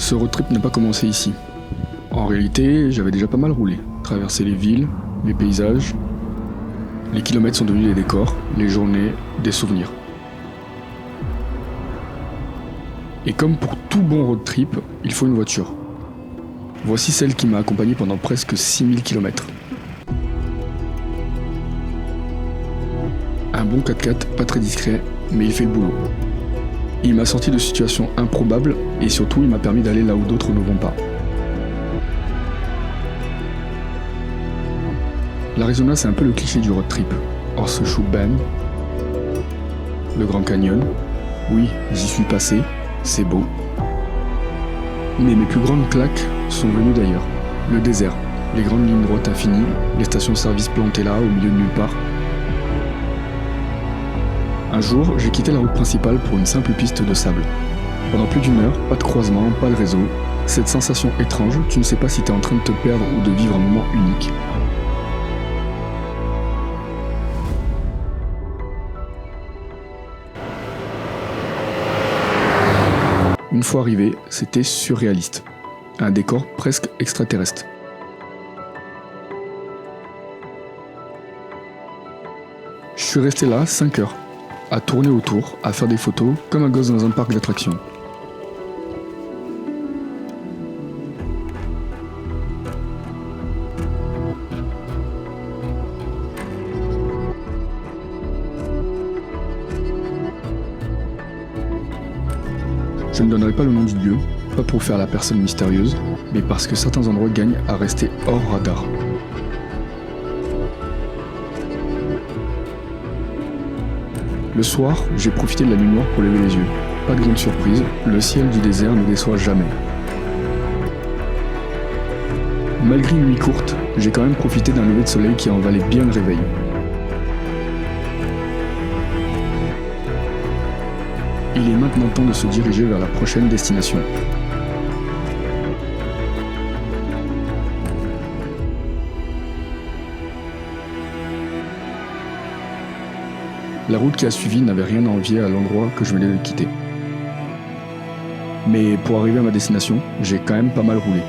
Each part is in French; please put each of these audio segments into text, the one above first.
Ce road trip n'a pas commencé ici. En réalité, j'avais déjà pas mal roulé, traversé les villes, les paysages. Les kilomètres sont devenus des décors, les journées, des souvenirs. Et comme pour tout bon road trip, il faut une voiture. Voici celle qui m'a accompagné pendant presque 6000 km. Un bon 4x4, pas très discret, mais il fait le boulot. Il m'a sorti de situations improbables et surtout il m'a permis d'aller là où d'autres ne vont pas. L'Arizona, c'est un peu le cliché du road trip. Horseshoe Bend, le Grand Canyon. Oui, j'y suis passé, c'est beau. Mais mes plus grandes claques sont venues d'ailleurs. Le désert, les grandes lignes droites infinies, les stations-service plantées là, au milieu de nulle part. Un jour, j'ai quitté la route principale pour une simple piste de sable. Pendant plus d'une heure, pas de croisement, pas de réseau. Cette sensation étrange, tu ne sais pas si tu es en train de te perdre ou de vivre un moment unique. Une fois arrivé, c'était surréaliste. Un décor presque extraterrestre. Je suis resté là 5 heures, à tourner autour, à faire des photos, comme un gosse dans un parc d'attractions. Je ne donnerai pas le nom du lieu, pas pour faire la personne mystérieuse, mais parce que certains endroits gagnent à rester hors radar. Le soir, j'ai profité de la nuit noire pour lever les yeux. Pas de grande surprise, le ciel du désert ne déçoit jamais. Malgré une nuit courte, j'ai quand même profité d'un lever de soleil qui en valait bien le réveil. Il est maintenant temps de se diriger vers la prochaine destination. La route qui a suivi n'avait rien à envier à l'endroit que je venais de quitter. Mais pour arriver à ma destination, j'ai quand même pas mal roulé.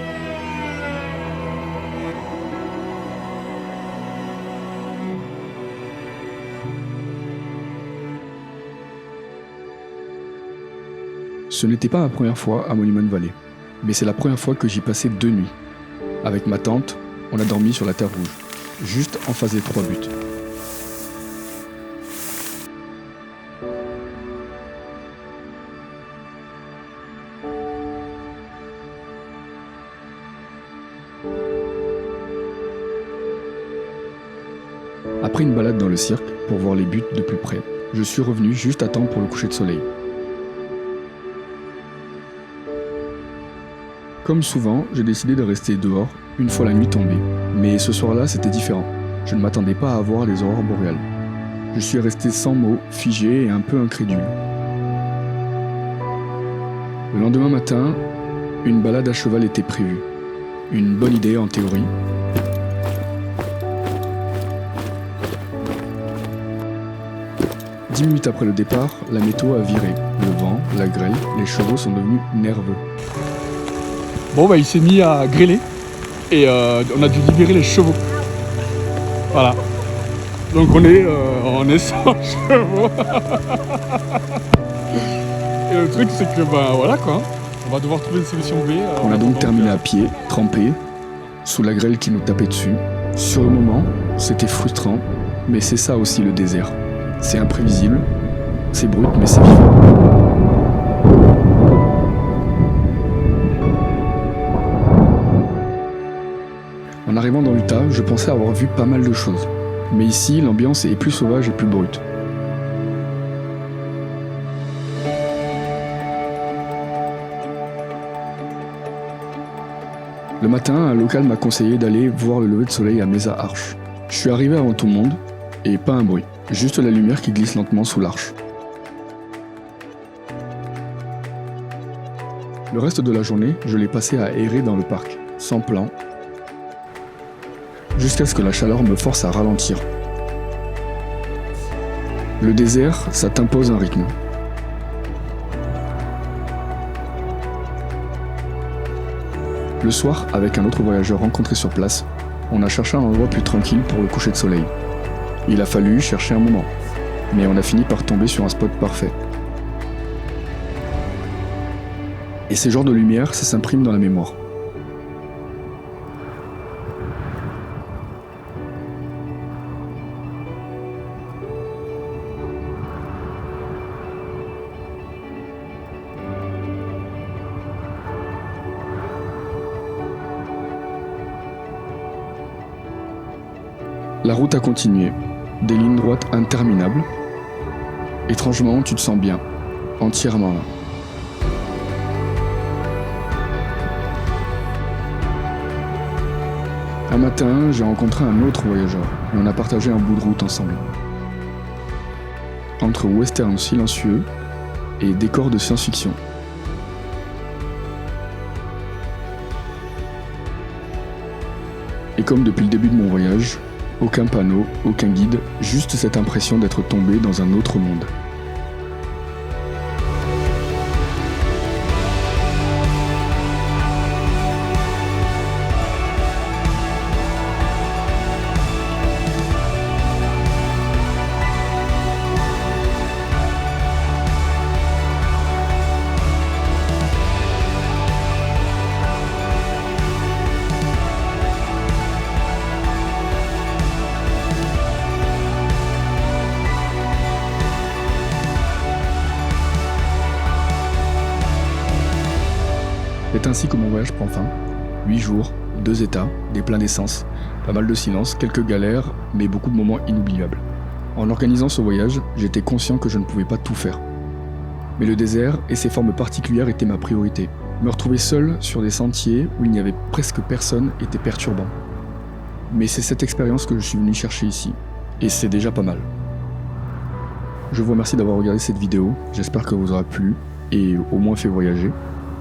Ce n'était pas ma première fois à Monument Valley, mais c'est la première fois que j'y passais 2 nuits. Avec ma tante, on a dormi sur la terre rouge, juste en face des 3 buts. Après une balade dans le cirque pour voir les buts de plus près, je suis revenu juste à temps pour le coucher de soleil. Comme souvent, j'ai décidé de rester dehors une fois la nuit tombée. Mais ce soir-là, c'était différent. Je ne m'attendais pas à voir les aurores boréales. Je suis resté sans mots, figé et un peu incrédule. Le lendemain matin, une balade à cheval était prévue. Une bonne idée en théorie. Dix minutes après le départ, la météo a viré. Le vent, la grêle, les chevaux sont devenus nerveux. Bon bah il s'est mis à grêler et on a dû libérer les chevaux. Voilà. Donc on est sans chevaux. Et le truc c'est que bah voilà quoi. On va devoir trouver une solution B. On a donc terminé à pied, trempé, sous la grêle qui nous tapait dessus. Sur le moment, c'était frustrant, mais c'est ça aussi le désert. C'est imprévisible, c'est brut mais c'est vivant. En arrivant dans l'Utah, je pensais avoir vu pas mal de choses. Mais ici, l'ambiance est plus sauvage et plus brute. Le matin, un local m'a conseillé d'aller voir le lever de soleil à Mesa Arch. Je suis arrivé avant tout le monde, et pas un bruit, juste la lumière qui glisse lentement sous l'arche. Le reste de la journée, je l'ai passé à errer dans le parc, sans plan, jusqu'à ce que la chaleur me force à ralentir. Le désert, ça t'impose un rythme. Le soir, avec un autre voyageur rencontré sur place, on a cherché un endroit plus tranquille pour le coucher de soleil. Il a fallu chercher un moment, mais on a fini par tomber sur un spot parfait. Et ces genres de lumière, ça s'imprime dans la mémoire. La route a continué, des lignes droites interminables. Étrangement, tu te sens bien, entièrement là. Un matin, j'ai rencontré un autre voyageur et on a partagé un bout de route ensemble. Entre western silencieux et décors de science-fiction. Et comme depuis le début de mon voyage, aucun panneau, aucun guide, juste cette impression d'être tombé dans un autre monde. C'est ainsi que mon voyage prend fin. 8 jours, 2 états, des pleins d'essence, pas mal de silence, quelques galères, mais beaucoup de moments inoubliables. En organisant ce voyage, j'étais conscient que je ne pouvais pas tout faire. Mais le désert et ses formes particulières étaient ma priorité. Me retrouver seul sur des sentiers où il n'y avait presque personne était perturbant. Mais c'est cette expérience que je suis venu chercher ici. Et c'est déjà pas mal. Je vous remercie d'avoir regardé cette vidéo, j'espère qu'elle vous aura plu et au moins fait voyager.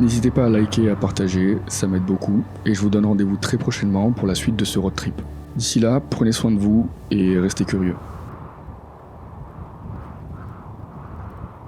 N'hésitez pas à liker et à partager, ça m'aide beaucoup, et je vous donne rendez-vous très prochainement pour la suite de ce road trip. D'ici là, prenez soin de vous et restez curieux.